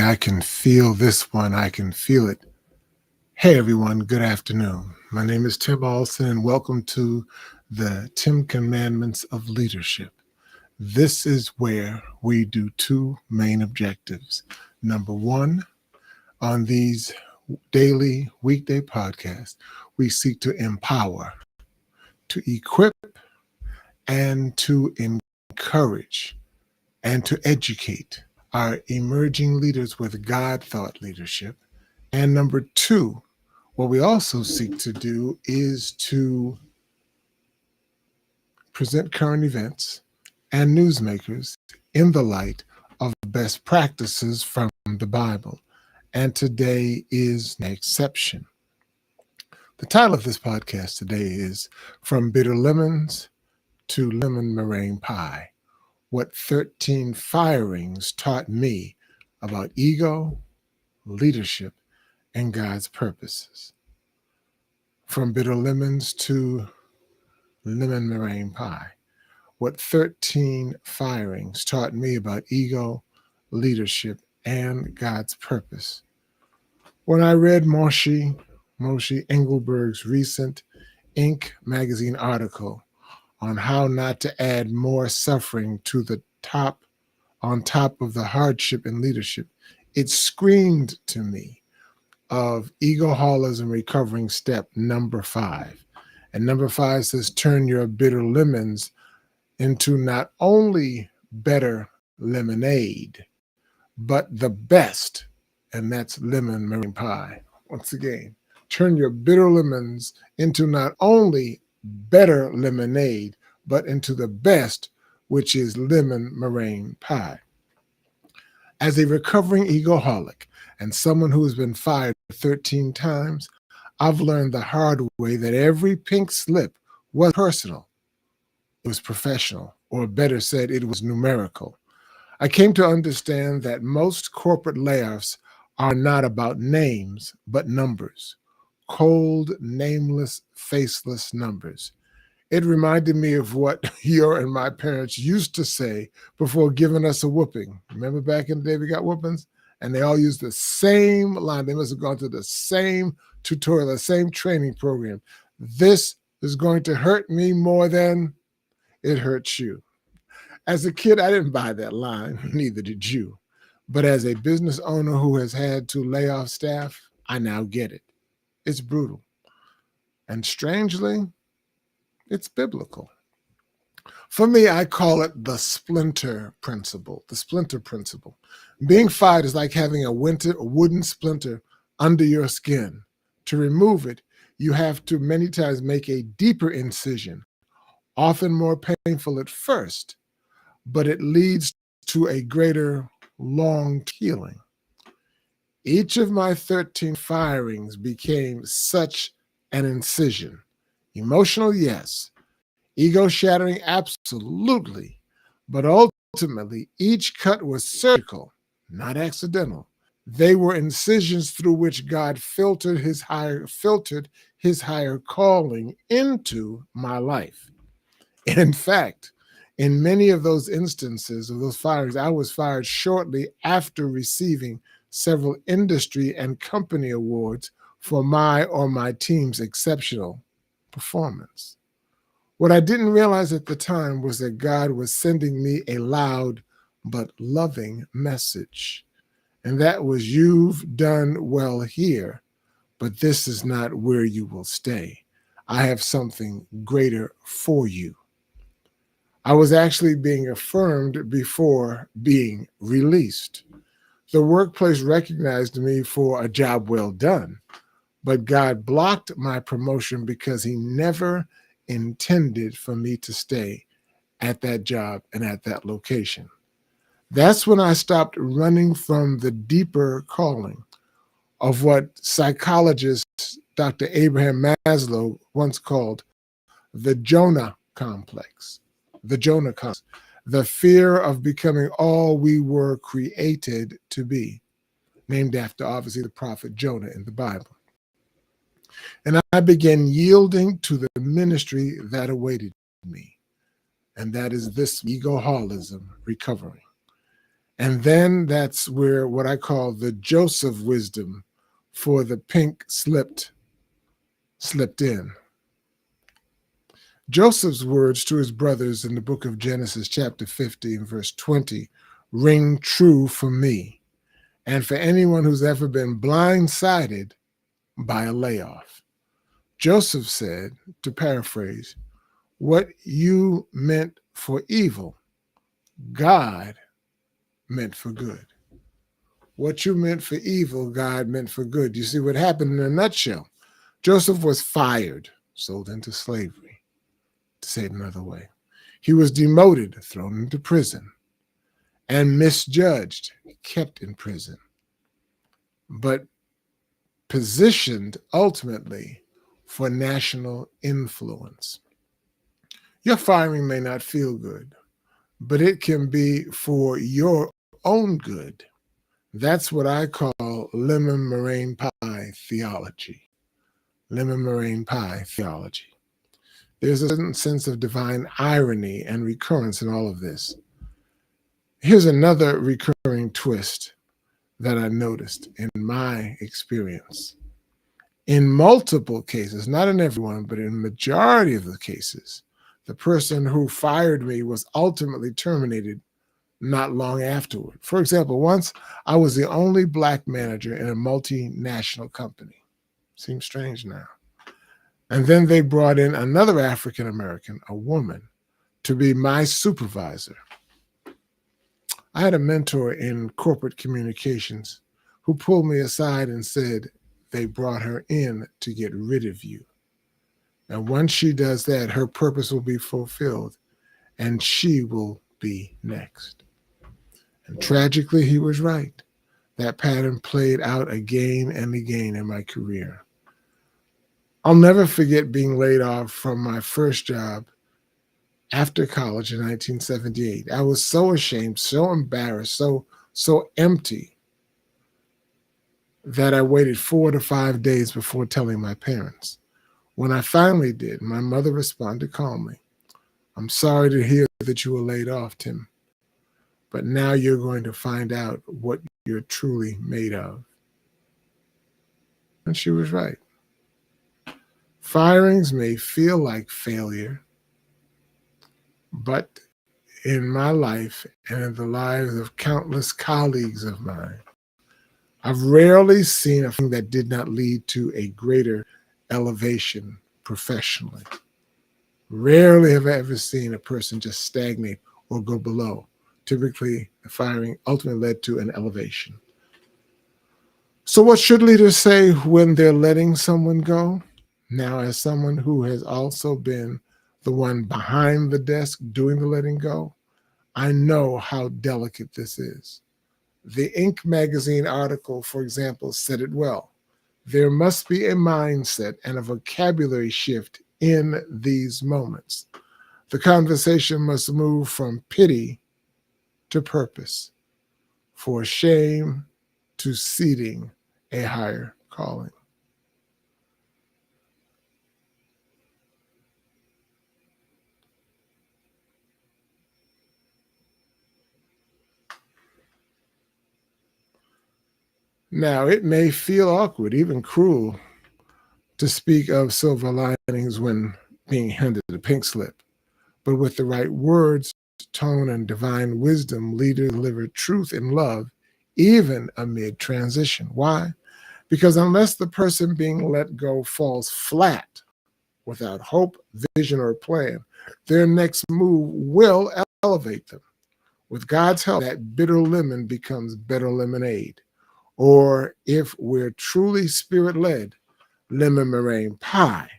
I can feel this one. I can feel it. Hey, everyone. Good afternoon. My name is Tim Allston, and welcome to the 10 Commandments of Leadership. This is where we do two main objectives. Number one, on these daily, weekday podcasts, we seek to empower, to equip, and to encourage, and to educate our emerging leaders with God thought leadership. And number two, what we also seek to do is to present current events and newsmakers in the light of best practices from the Bible. And today is an exception. The title of this podcast today is From Bitter Lemons to Lemon Meringue Pie: What 13 Firings Taught Me About Ego, Leadership, and God's Purposes. From bitter lemons to lemon meringue pie: what 13 firings taught me about ego, leadership, and God's purpose. When I read Moshe Engelberg's recent Inc. magazine article on how not to add more suffering to the top on top of the hardship in leadership, it screamed to me of egoholism recovering step number 5. And number 5 says, turn your bitter lemons into not only better lemonade, but the best, and that's lemon meringue pie. Once again, turn your bitter lemons into not only better lemonade, but into the best, which is lemon meringue pie. As a recovering egoholic and someone who has been fired 13 times, I've learned the hard way that every pink slip was personal. It was professional, or better said, it was numerical. I came to understand that most corporate layoffs are not about names, but numbers. Cold, nameless, faceless numbers. It reminded me of what your and my parents used to say before giving us a whooping. Remember back in the day we got whoopings? And they all used the same line. They must have gone through the same tutorial, the same training program. This is going to hurt me more than it hurts you. As a kid, I didn't buy that line, neither did you. But as a business owner who has had to lay off staff, I now get it. It's brutal. And strangely, it's biblical. For me, I call it the splinter principle. The splinter principle. Being fired is like having a wooden splinter under your skin. To remove it, you have to many times make a deeper incision, often more painful at first, but it leads to a greater long healing. Each of my 13 firings became such an incision. Emotional, yes. Ego shattering, absolutely. But ultimately, each cut was surgical, not accidental. They were incisions through which God filtered his higher calling into my life. In fact, in many of those instances of those firings, I was fired shortly after receiving several industry and company awards for my or my team's exceptional performance. What I didn't realize at the time was that God was sending me a loud but loving message. And that was, you've done well here, but this is not where you will stay. I have something greater for you. I was actually being affirmed before being released. The workplace recognized me for a job well done, but God blocked my promotion because he never intended for me to stay at that job and at that location. That's when I stopped running from the deeper calling of what psychologist Dr. Abraham Maslow once called the Jonah complex. The fear of becoming all we were created to be, named after obviously the prophet Jonah in the Bible. And I began yielding to the ministry that awaited me, and that is this egoholism recovering. And then that's where what I call the Joseph wisdom for the pink slipped in. Joseph's words to his brothers in the book of Genesis, chapter 50, and verse 20, ring true for me and for anyone who's ever been blindsided by a layoff. Joseph said, to paraphrase, what you meant for evil, God meant for good. What you meant for evil, God meant for good. You see what happened in a nutshell. Joseph was fired, sold into slavery, to say it another way. He was demoted, thrown into prison, and misjudged, kept in prison, but positioned ultimately for national influence. Your firing may not feel good, but it can be for your own good. That's what I call lemon meringue pie theology. Lemon meringue pie theology. There's a certain sense of divine irony and recurrence in all of this. Here's another recurring twist that I noticed in my experience. In multiple cases, not in everyone, but in the majority of the cases, the person who fired me was ultimately terminated not long afterward. For example, once I was the only Black manager in a multinational company. Seems strange now. And then they brought in another African American, a woman, to be my supervisor. I had a mentor in corporate communications who pulled me aside and said, they brought her in to get rid of you. And once she does that, her purpose will be fulfilled and she will be next. And tragically, he was right. That pattern played out again and again in my career. I'll never forget being laid off from my first job after college in 1978. I was so ashamed, so embarrassed, so empty that I waited 4 to 5 days before telling my parents. When I finally did, my mother responded calmly. I'm sorry to hear that you were laid off, Tim, but now you're going to find out what you're truly made of. And she was right. Firings may feel like failure, but in my life and in the lives of countless colleagues of mine, I've rarely seen a thing that did not lead to a greater elevation professionally. Rarely have I ever seen a person just stagnate or go below. Typically, the firing ultimately led to an elevation. So what should leaders say when they're letting someone go? Now, as someone who has also been the one behind the desk doing the letting go, I know how delicate this is. The Inc. magazine article, for example, said it well. There must be a mindset and a vocabulary shift in these moments. The conversation must move from pity to purpose, for shame to seeding a higher calling. Now, it may feel awkward, even cruel, to speak of silver linings when being handed a pink slip. But with the right words, tone, and divine wisdom, leaders deliver truth and love, even amid transition. Why? Because unless the person being let go falls flat without hope, vision, or plan, their next move will elevate them. With God's help, that bitter lemon becomes better lemonade. Or if we're truly spirit-led, lemon meringue pie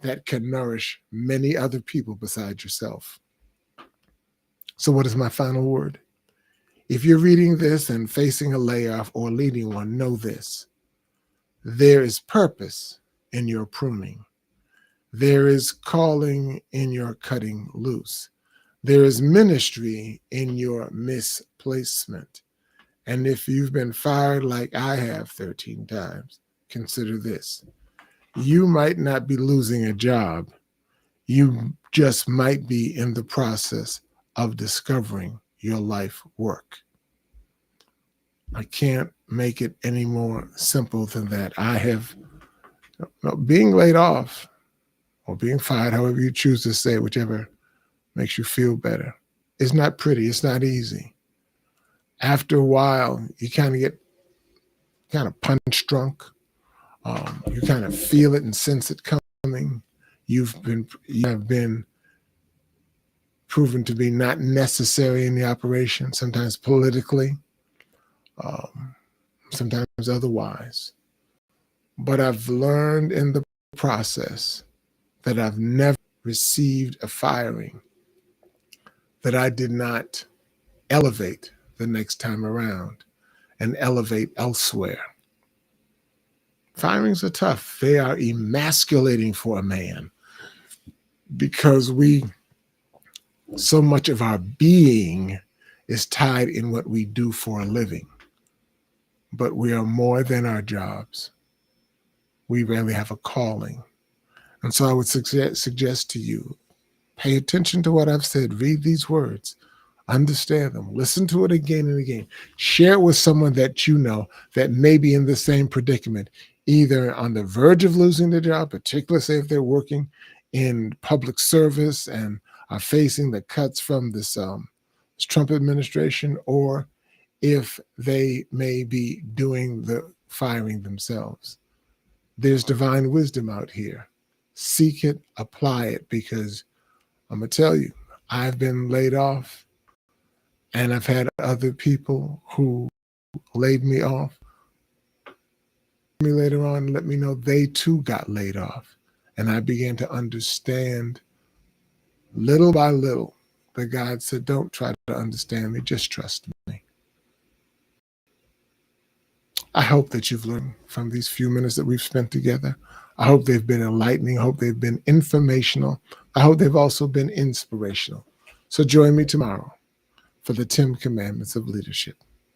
that can nourish many other people besides yourself. So what is my final word? If you're reading this and facing a layoff or leading one, know this. There is purpose in your pruning. There is calling in your cutting loose. There is ministry in your misplacement. And if you've been fired like I have 13 times, consider this. You might not be losing a job. You just might be in the process of discovering your life work. I can't make it any more simple than that. I have being laid off or being fired, however you choose to say it, whichever makes you feel better. It's not pretty. It's not easy. After a while, you kind of get kind of punch drunk. You kind of feel it and sense it coming. You have been proven to be not necessary in the operation, sometimes politically, um, sometimes otherwise. But I've learned in the process that I've never received a firing that I did not elevate the next time around and elevate elsewhere. Firings are tough. They are emasculating for a man because so much of our being is tied in what we do for a living. But we are more than our jobs. We really have a calling. And so I would suggest to you, pay attention to what I've said. Read these words. Understand them. Listen to it again and again. Share it with someone that you know that may be in the same predicament, either on the verge of losing their job, particularly say if they're working in public service and are facing the cuts from this Trump administration, or if they may be doing the firing themselves. There's divine wisdom out here. Seek it, apply it, because I'm going to tell you, I've been laid off and I've had other people who laid me off me later on let me know they too got laid off. And I began to understand little by little that God said, don't try to understand me, just trust me. I hope that you've learned from these few minutes that we've spent together. I hope they've been enlightening. I hope they've been informational. I hope they've also been inspirational. So join me tomorrow for the 10 Commandments of Leadership.